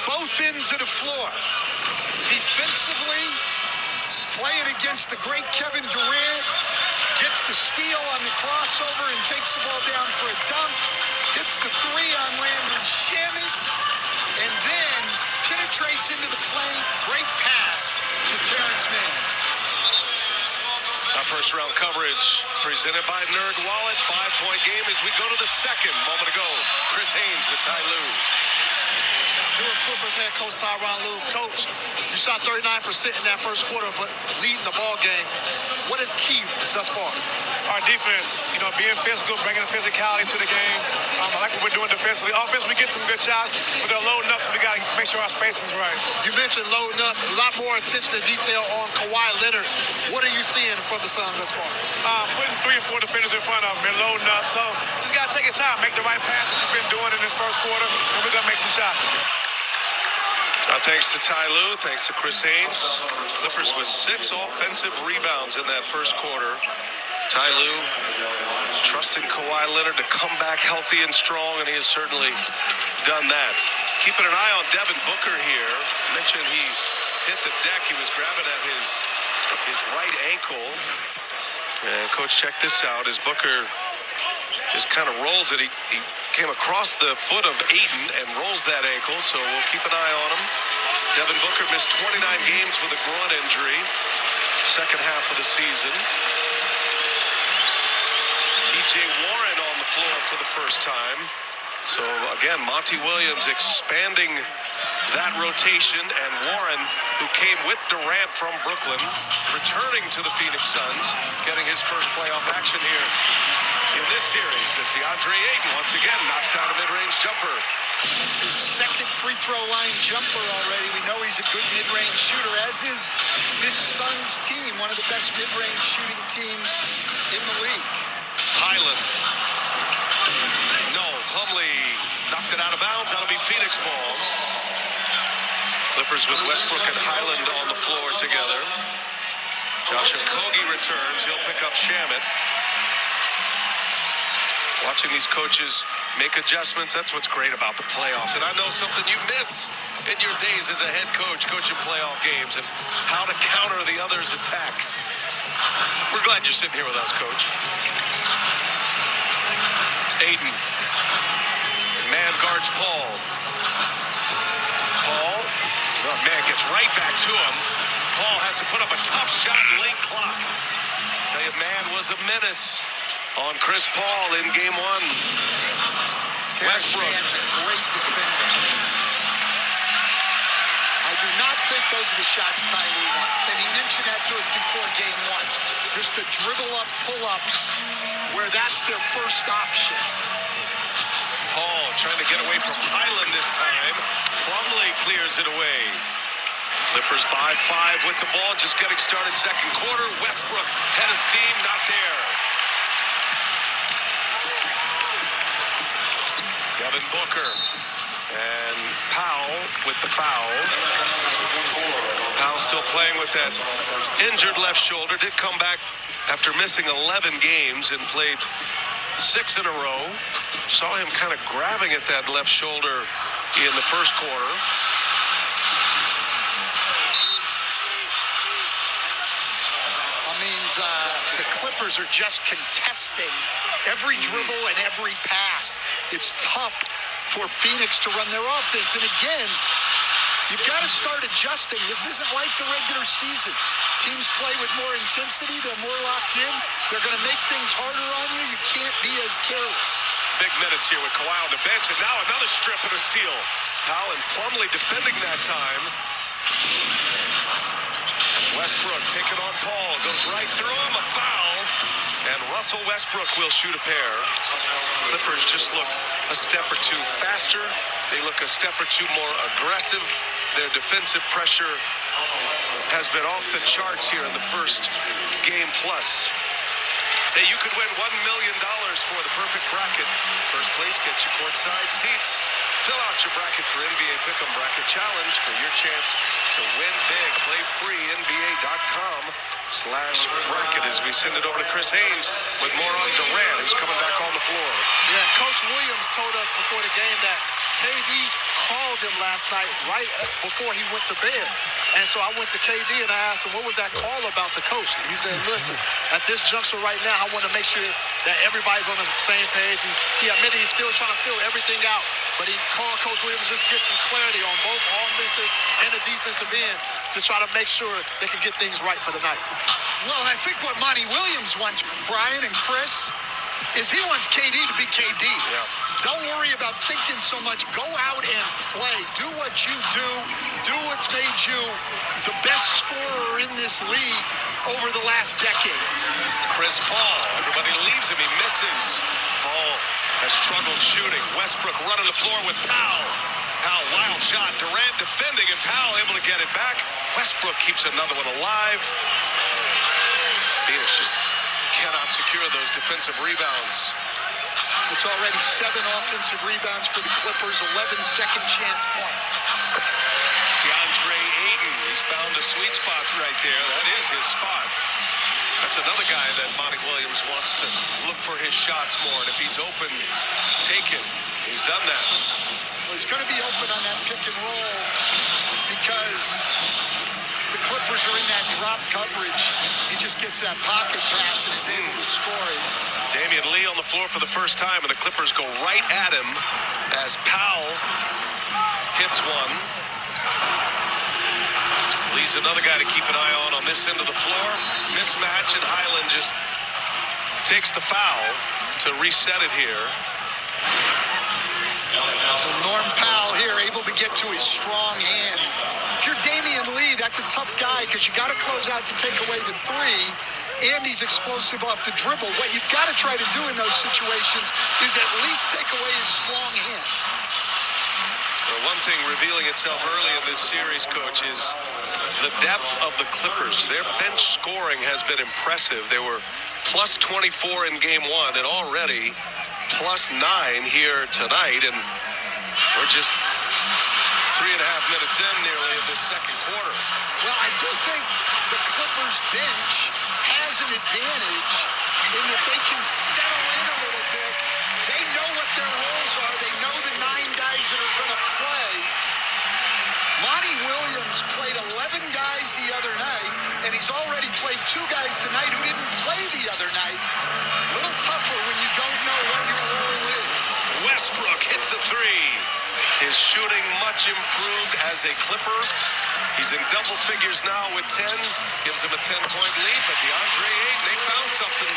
both ends of the floor. Defensively, playing against the great Kevin Durant, gets the steal on the crossover and takes the ball down for a dunk, hits the three on Landry Shamet, and then penetrates into the plane. Great pass to Terrence Mann. Our first round coverage presented by NerdWallet. 5-point game as we go to the second. Moment ago, Chris Haynes with Ty Lue. Newark Clippers head coach Tyronn Lue. Coach, you shot 39% in that first quarter, but leading the ball game. What is key thus far? Our defense, being physical, bringing the physicality to the game. I like what we're doing defensively. Offense, we get some good shots, but they're loading up, so we got to make sure our spacing's right. You mentioned loading up, a lot more attention to detail on Kawhi Leonard. What are you seeing from the Suns thus far? Putting 3 or 4 defenders in front of him. They're loading up, so just got to take his time, make the right pass, which he's been doing in this first quarter, and we're going to make some shots. Thanks to Ty Lue, thanks to Chris Haynes. Clippers with 6 offensive rebounds in that first quarter. Ty Lue trusting Kawhi Leonard to come back healthy and strong, and he has certainly done that. Keeping an eye on Devin Booker here. I mentioned he hit the deck. He was grabbing at his right ankle. And coach, check this out as Booker just kind of rolls it. He came across the foot of Ayton and rolls that ankle, so we'll keep an eye on him. Devin Booker missed 29 games with a groin injury, second half of the season. T.J. Warren on the floor for the first time. So again, Monty Williams expanding that rotation, and Warren, who came with Durant from Brooklyn, returning to the Phoenix Suns, getting his first playoff action here in this series as DeAndre Ayton once again knocks down a mid-range jumper. It's his second free throw line jumper already. We know he's a good mid-range shooter, as is this Suns team, one of the best mid-range shooting teams in the league. Highland. No, Plumlee knocked it out of bounds. That'll be Phoenix ball. Clippers with Westbrook and Highland on the floor together. Josh Okogie returns. He'll pick up Shamet. Watching these coaches make adjustments, that's what's great about the playoffs. And I know something you miss in your days as a head coach, coaching playoff games, and how to counter the other's attack. We're glad you're sitting here with us, Coach. Ayton. Man guards Paul. Paul. Oh, man gets right back to him. Paul has to put up a tough shot, late clock. Tell you, man was a menace on Chris Paul in game 1. Westbrook. Man's a great defender. I do not think those are the shots Ty Lue wants. And he mentioned that to us before game 1. Just the dribble up pull-ups where that's their first option. Paul trying to get away from Highland this time. Plumlee clears it away. Clippers by 5 with the ball, just getting started second quarter. Westbrook, head of steam, not there. Devin Booker and Powell with the foul. Powell still playing with that injured left shoulder. Did come back after missing 11 games and played 6 in a row. Saw him kind of grabbing at that left shoulder in the first quarter. I mean, the Clippers are just contesting every dribble and every pass. It's tough for Phoenix to run their offense. And again, you've got to start adjusting. This isn't like the regular season. Teams play with more intensity. They're more locked in. They're going to make things harder on you. You can't be as careless. Big minutes here with Kawhi on the bench, and now another strip and a steal. Powell and Plumlee defending that time. Westbrook taking on Paul, goes right through him, a foul, and Russell Westbrook will shoot a pair. Clippers just look a step or two faster. They look a step or two more aggressive. Their defensive pressure has been off the charts here in the first game plus. Hey, you could win $1 million for the perfect bracket. First place gets you courtside seats. Fill out your bracket for NBA Pick'em Bracket Challenge for your chance to win big. Play free, NBA.com/bracket as we send it over to Chris Haynes with more on Durant, who's coming back on the floor. Yeah, Coach Williams told us before the game that KD called him last night right before he went to bed. And so I went to KD and I asked him, what was that call about to coach? And he said, listen, at this juncture right now, I want to make sure that everybody's on the same page. He admitted he's still trying to figure everything out, but he called Coach Williams just to get some clarity on both offensive and the defensive end to try to make sure they can get things right for the night. Well, I think what Monty Williams wants, Brian and Chris, is he wants KD to be KD. Yeah. Don't worry about thinking so much. Go out and play. Do what you do. Do what's made you the best scorer in this league over the last decade. Chris Paul, everybody leaves him, he misses. Paul has struggled shooting. Westbrook running the floor with Powell. Powell, wild shot. Durant defending, and Powell able to get it back. Westbrook keeps another one alive. Phoenix just cannot secure those defensive rebounds. It's already 7 offensive rebounds for the Clippers, 11 second chance points. DeAndre Ayton, he's found a sweet spot right there. That is his spot. That's another guy that Monty Williams wants to look for his shots more. And if he's open, take it. He's done that. Well, he's going to be open on that pick and roll because the Clippers are in that drop coverage. He just gets that pocket pass and is able to score it. Damian Lee on the floor for the first time, and the Clippers go right at him as Powell hits one. Lee's another guy to keep an eye on this end of the floor. Mismatch, and Highland just takes the foul to reset it here. So Norm Powell here able to get to his strong hand. If you're Damian Lee, that's a tough guy because you got to close out to take away the three. And he's explosive off the dribble. What you've got to try to do in those situations is at least take away his strong hand. Well, one thing revealing itself early in this series, Coach, is the depth of the Clippers. Their bench scoring has been impressive. They were plus 24 in game 1 and already plus 9 here tonight. And we're just 3.5 minutes in nearly of this second quarter. Well, I do think the Clippers bench has an advantage in that they can settle in a little bit. They know what their roles are. They know the 9 guys that are going to play. Monty Williams played 11 guys the other night, and he's already played 2 guys tonight who didn't play the other night. A little tougher when you don't know what your role is. Westbrook hits the 3. His shooting much improved as a Clipper. He's in double figures now with 10. Gives him a 10-point lead, but DeAndre Ayton, they found something.